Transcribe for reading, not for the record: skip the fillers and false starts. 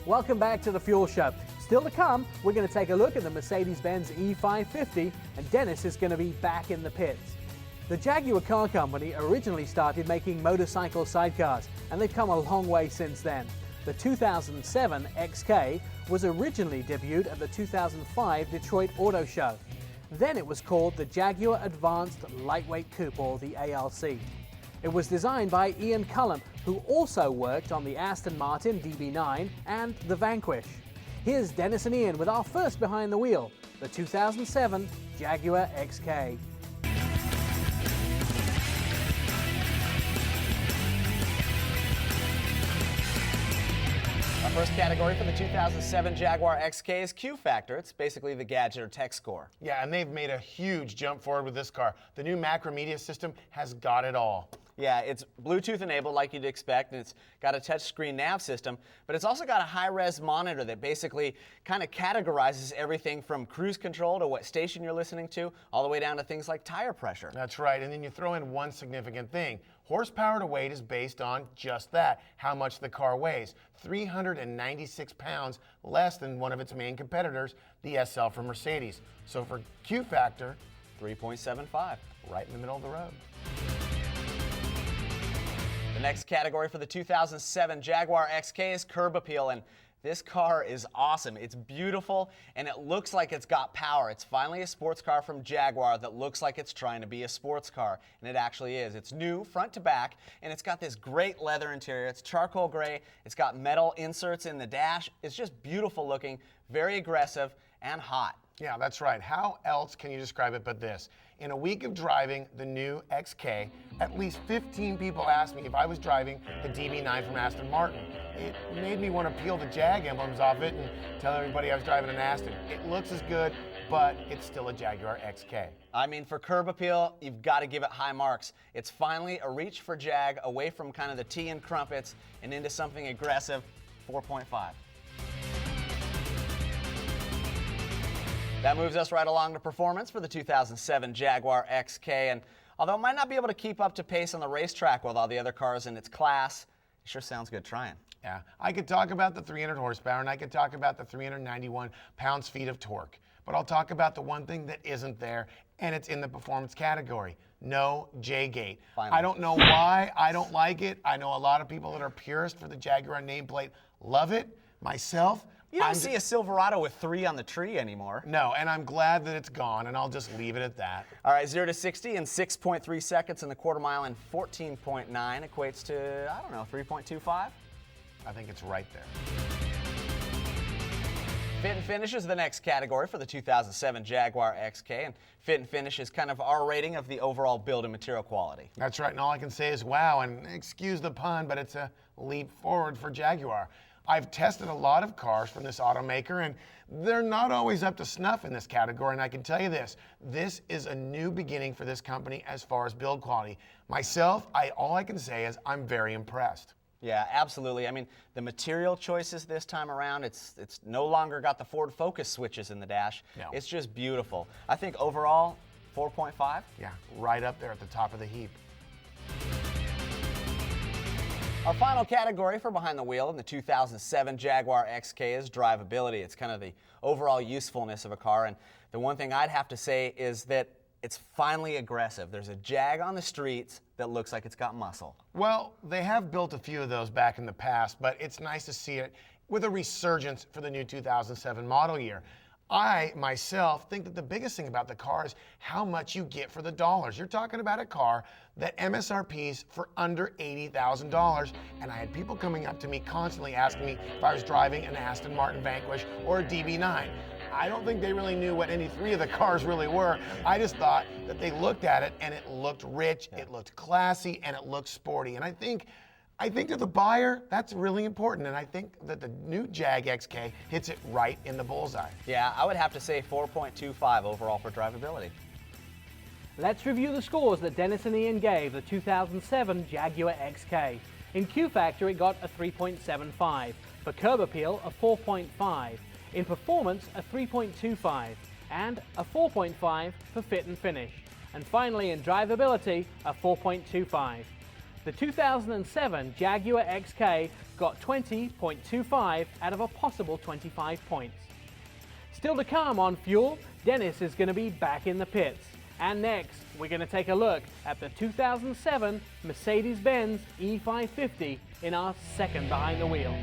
Welcome back to the Fuel Show. Still to come, we're going to take a look at the Mercedes-Benz E550, and Dennis is going to be back in the pits. The Jaguar Car Company originally started making motorcycle sidecars, and they've come a long way since then. The 2007 XK was originally debuted at the 2005 Detroit Auto Show. Then it was called the Jaguar Advanced Lightweight Coupe, or the ALC. It was designed by Ian Cullum, who also worked on the Aston Martin DB9 and the Vanquish. Here's Dennis and Ian with our first behind the wheel, the 2007 Jaguar XK. Our first category for the 2007 Jaguar XK is QFactor. It's basically the gadget or tech score. Yeah, and they've made a huge jump forward with this car. The new Macromedia system has got it all. Yeah, it's Bluetooth enabled like you'd expect, and it's got a touchscreen nav system, but it's also got a high-res monitor that basically kind of categorizes everything from cruise control to what station you're listening to, all the way down to things like tire pressure. That's right, and then you throw in one significant thing. Horsepower to weight is based on just that, how much the car weighs. 396 pounds less than one of its main competitors, the SL from Mercedes. So for QFactor, 3.75. right in the middle of the road. The next category for the 2007 Jaguar XK is curb appeal, and this car is awesome. It's beautiful, and it looks like it's got power. It's finally a sports car from Jaguar that looks like it's trying to be a sports car, and it actually is. It's new front to back, and it's got this great leather interior. It's charcoal gray. It's got metal inserts in the dash. It's just beautiful looking, very aggressive, and hot. Yeah, that's right. How else can you describe it but this? In a week of driving the new XK, at least 15 people asked me if I was driving the DB9 from Aston Martin. It made me want to peel the Jag emblems off it and tell everybody I was driving an Aston. It looks as good, but it's still a Jaguar XK. I mean, for curb appeal, you've got to give it high marks. It's finally a reach for Jag, away from kind of the tea and crumpets and into something aggressive, 4.5. That moves us right along to performance for the 2007 Jaguar XK, and although it might not be able to keep up to pace on the racetrack with all the other cars in its class, it sure sounds good trying. Yeah, I could talk about the 300 horsepower and I could talk about the 391 pounds-feet of torque, but I'll talk about the one thing that isn't there, and it's in the performance category. No J-gate. Finally. I don't know why I don't like it. I know a lot of people that are purists for the Jaguar nameplate love it. Myself, You don't see a Silverado with 3 on the tree anymore. no, and I'm glad that it's gone, and I'll just leave it at that. All right, 0 to 60 in 6.3 seconds, and the quarter mile in 14.9 equates to, I don't know, 3.25? I think it's right there. Fit and finish is the next category for the 2007 Jaguar XK, and fit and finish is kind of our rating of the overall build and material quality. That's right, and all I can say is wow, and excuse the pun, but it's a leap forward for Jaguar. I've tested a lot of cars from this automaker, and they're not always up to snuff in this category, and I can tell you this is a new beginning for this company as far as build quality. Myself, all I can say is I'm very impressed. Yeah, absolutely. I mean, the material choices this time around, it's no longer got the Ford Focus switches in the dash. No. It's just beautiful. I think overall, 4.5. Yeah, right up there at the top of the heap. Our final category for behind the wheel in the 2007 Jaguar XK is drivability. It's kind of the overall usefulness of a car, and the one thing I'd have to say is that it's finally aggressive. There's a Jag on the streets that looks like it's got muscle. Well, they have built a few of those back in the past, but it's nice to see it with a resurgence for the new 2007 model year. I, myself, think that the biggest thing about the car is how much you get for the dollars. You're talking about a car that MSRP's for under $80,000, and I had people coming up to me constantly asking me if I was driving an Aston Martin Vanquish or a DB9. I don't think they really knew what any three of the cars really were. I just thought that they looked at it and it looked rich, it looked classy, and it looked sporty. And I think to the buyer, that's really important, and I think that the new Jag XK hits it right in the bullseye. Yeah, I would have to say 4.25 overall for drivability. Let's review the scores that Dennis and Ian gave the 2007 Jaguar XK. In QFactor, it got a 3.75. For curb appeal, a 4.5. In performance, a 3.25. And a 4.5 for fit and finish. And finally, in drivability, a 4.25. The 2007 Jaguar XK got 20.25 out of a possible 25 points. Still to come on Fuel, Dennis is going to be back in the pits. And next, we're going to take a look at the 2007 Mercedes-Benz E550 in our second Behind the Wheel.